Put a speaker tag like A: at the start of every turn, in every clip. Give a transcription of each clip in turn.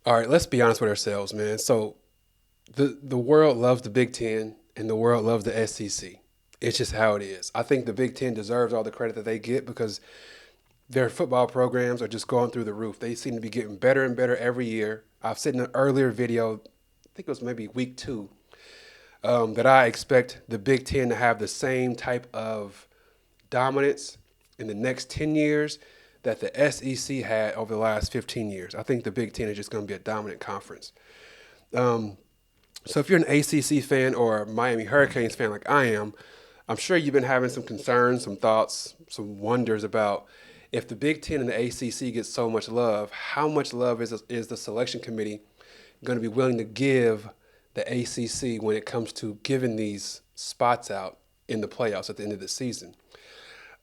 A: All right, let's be honest with ourselves, man. So the world loves the Big Ten and the world loves the SEC. It's just how it is. I think the Big Ten deserves all the credit that they get because their football programs are just going through the roof. They seem to be getting better and better every year. I've said in an earlier video, I think it was maybe week 2, that I expect the Big Ten to have the same type of dominance in the next 10 years that the SEC had over the last 15 years. I think the Big Ten is just going to be a dominant conference. Um, so if you're an ACC fan or a Miami Hurricanes fan like I am, I'm sure you've been having some concerns, some thoughts, some wonders about if the Big Ten and the ACC get so much love, how much love is the selection committee going to be willing to give the ACC when it comes to giving these spots out in the playoffs at the end of the season?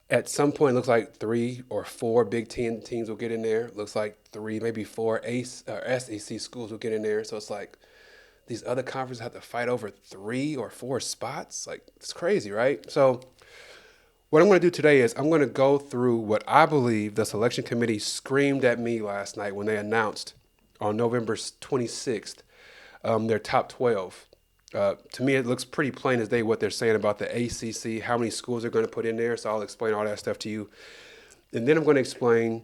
A: At some point, it looks like 3 or 4 Big Ten teams will get in there. It looks like 3, maybe 4 SEC schools will get in there. So it's like these other conferences have to fight over 3 or 4 spots. Like, it's crazy, right? So what I'm going to do today is I'm going to go through what I believe the selection committee screamed at me last night when they announced on November 26th their top 12. To me, it looks pretty plain as day what they're saying about the ACC, how many schools they're going to put in there. So I'll explain all that stuff to you. And then I'm going to explain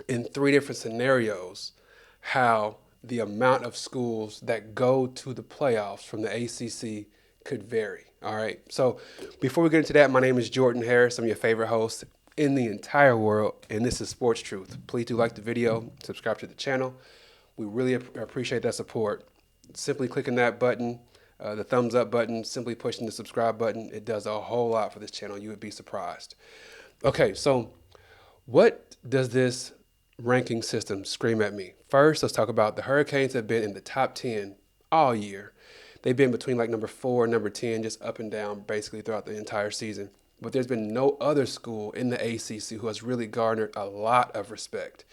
A: in 3 different scenarios how the amount of schools that go to the playoffs from the ACC could vary. All right. So before we get into that, my name is Jordan Harris. I'm your favorite host in the entire world, and this is Sports Truth. Please do like the video, subscribe to the channel. We really appreciate that support. Simply clicking that button, the thumbs up button, simply pushing the subscribe button, it does a whole lot for this channel. You would be surprised. Okay, so what does this ranking system scream at me? First, let's talk about the Hurricanes have been in the top 10 all year. They've been between like number 4 and number 10, just up and down basically throughout the entire season. But there's been no other school in the ACC who has really garnered a lot of respect.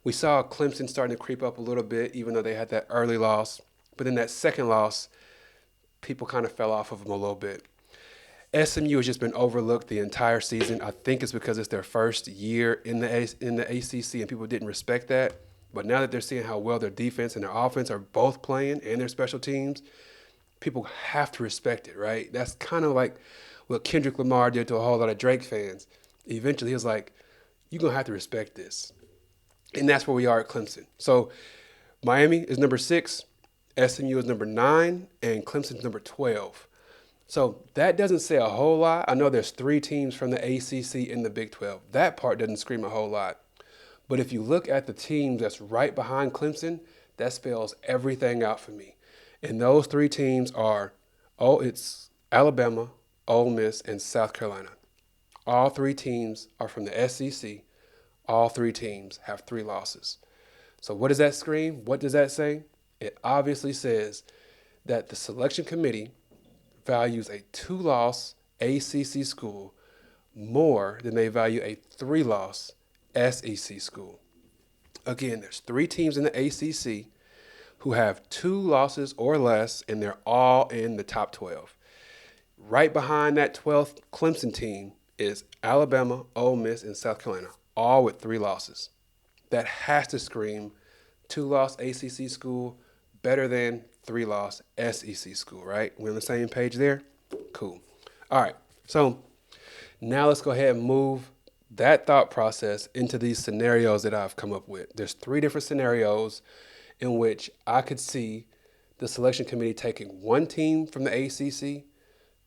A: We saw Clemson starting to creep up a little bit, even though they had that early loss. But then that second loss, people kind of fell off of them a little bit. SMU has just been overlooked the entire season. I think it's because it's their first year in the ACC and people didn't respect that. But now that they're seeing how well their defense and their offense are both playing and their special teams, people have to respect it, right? That's kind of like what Kendrick Lamar did to a whole lot of Drake fans. Eventually, he was like, you're going to have to respect this. And that's where we are at Clemson. So Miami is number 6, SMU is number 9, and Clemson's number 12. So that doesn't say a whole lot. I know there's 3 teams from the ACC in the Big 12. That part doesn't scream a whole lot. But if you look at the teams that's right behind Clemson, that spells everything out for me. And those 3 teams are, it's Alabama, Ole Miss, and South Carolina. All 3 teams are from the SEC. All 3 teams have 3 losses. So what does that scream? What does that say? It obviously says that the selection committee values a 2-loss ACC school more than they value a 3-loss SEC school. Again, there's 3 teams in the ACC who have 2 losses or less, and they're all in the top 12. Right behind that 12th Clemson team is Alabama, Ole Miss, and South Carolina, all with 3 losses. That has to scream 2-loss ACC school better than 3-loss SEC school, right? We're on the same page there? Cool. All right, so now let's go ahead and move that thought process into these scenarios that I've come up with. There's 3 different scenarios in which I could see the selection committee taking 1 team from the ACC,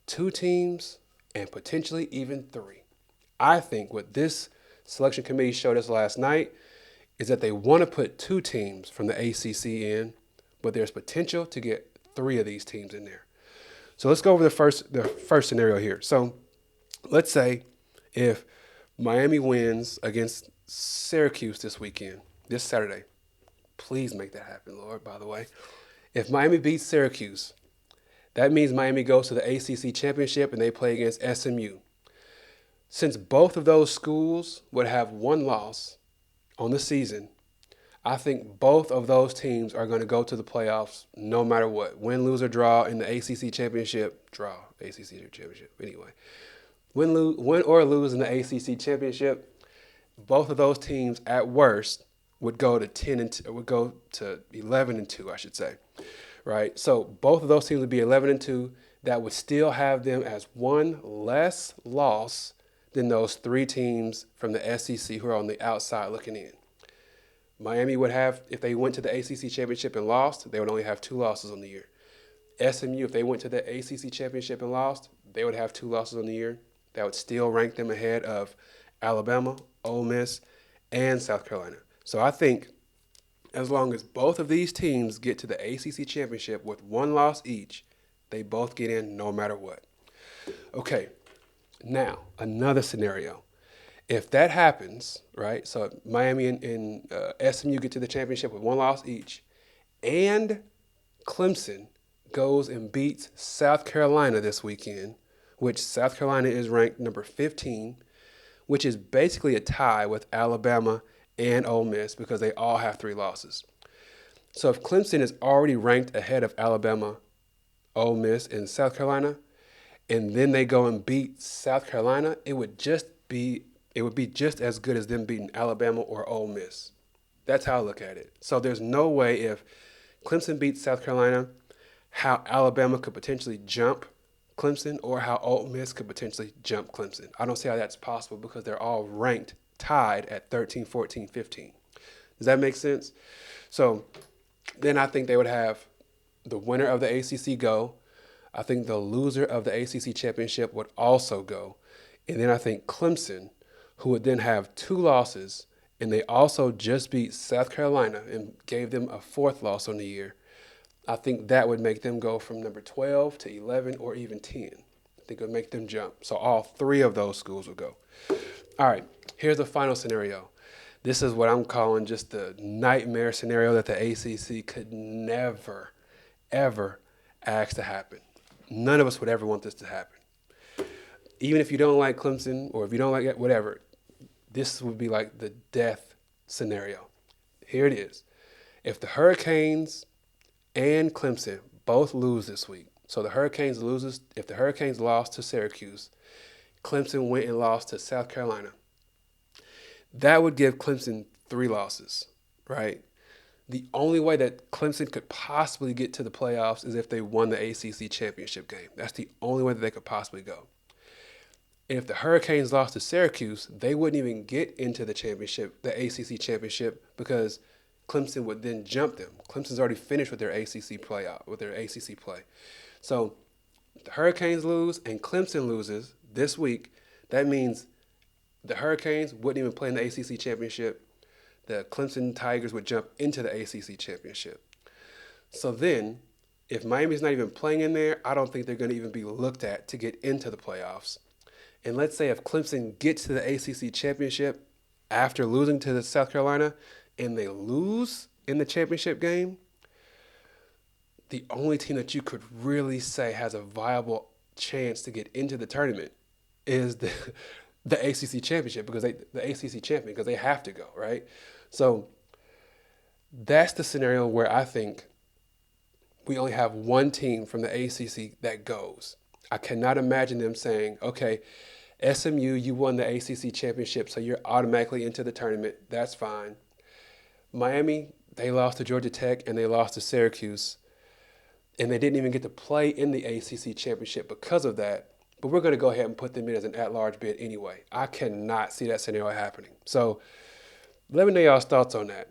A: 2 teams, and potentially even 3. I think what this selection committee showed us last night is that they want to put 2 teams from the ACC in, but there's potential to get 3 of these teams in there. So let's go over the first scenario here. So let's say if Miami wins against Syracuse this Saturday. Please make that happen, Lord, by the way. If Miami beats Syracuse, that means Miami goes to the ACC championship and they play against SMU. Since both of those schools would have 1 loss on the season, I think both of those teams are going to go to the playoffs no matter what. Win, lose, or draw in the ACC championship. Anyway. Win or lose in the ACC championship, both of those teams at worst would go to 10 and would go to 11-2, I should say, right? So both of those teams would be 11-2. That would still have them as one less loss than those three teams from the SEC who are on the outside looking in. Miami would have, if they went to the ACC championship and lost, they would only have 2 losses on the year. SMU, if they went to the ACC championship and lost, they would have 2 losses on the year. That would still rank them ahead of Alabama, Ole Miss, and South Carolina. So I think as long as both of these teams get to the ACC championship with 1 loss each, they both get in no matter what. Okay, now another scenario. If that happens, right, so Miami and SMU get to the championship with 1 loss each, and Clemson goes and beats South Carolina this weekend, which South Carolina is ranked number 15, which is basically a tie with Alabama and Ole Miss because they all have 3 losses. So if Clemson is already ranked ahead of Alabama, Ole Miss, and South Carolina, and then they go and beat South Carolina, it would be just as good as them beating Alabama or Ole Miss. That's how I look at it. So there's no way if Clemson beats South Carolina, how Alabama could potentially jump Clemson or how Ole Miss could potentially jump Clemson. I don't see how that's possible because they're all ranked tied at 13, 14, 15. Does that make sense? So then I think they would have the winner of the ACC go. I think the loser of the ACC championship would also go. And then I think Clemson, who would then have 2 losses, and they also just beat South Carolina and gave them a 4th loss on the year, I think that would make them go from number 12 to 11 or even 10. I think it would make them jump. So all 3 of those schools would go. All right, here's the final scenario. This is what I'm calling just the nightmare scenario that the ACC could never, ever ask to happen. None of us would ever want this to happen. Even if you don't like Clemson or if you don't like it, whatever, this would be like the death scenario. Here it is. If the Hurricanes and Clemson both lose this week, so if the Hurricanes lost to Syracuse, Clemson went and lost to South Carolina, that would give Clemson 3 losses, right? The only way that Clemson could possibly get to the playoffs is if they won the ACC championship game. That's the only way that they could possibly go. And if the Hurricanes lost to Syracuse, they wouldn't even get into the championship, the ACC championship, because Clemson would then jump them. Clemson's already finished with their ACC play. So if the Hurricanes lose and Clemson loses this week, that means the Hurricanes wouldn't even play in the ACC championship. The Clemson Tigers would jump into the ACC championship. So then, if Miami's not even playing in there, I don't think they're going to even be looked at to get into the playoffs. And let's say if Clemson gets to the ACC championship after losing to the South Carolina and they lose in the championship game, the only team that you could really say has a viable chance to get into the tournament is the ACC championship because they have to go, right? So that's the scenario where I think we only have one team from the ACC that goes. I cannot imagine them saying, okay, SMU, you won the ACC championship, so you're automatically into the tournament. That's fine. Miami, they lost to Georgia Tech and they lost to Syracuse, and they didn't even get to play in the ACC championship because of that. But we're going to go ahead and put them in as an at-large bid anyway. I cannot see that scenario happening. So let me know y'all's thoughts on that.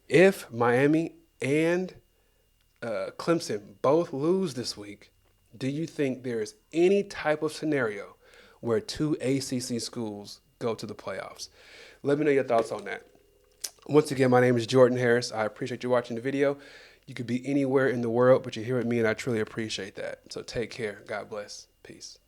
A: If Miami and Clemson both lose this week, do you think there is any type of scenario where 2 ACC schools go to the playoffs? Let me know your thoughts on that. Once again, my name is Jordan Harris. I appreciate you watching the video. You could be anywhere in the world, but you're here with me, and I truly appreciate that. So take care. God bless. Peace.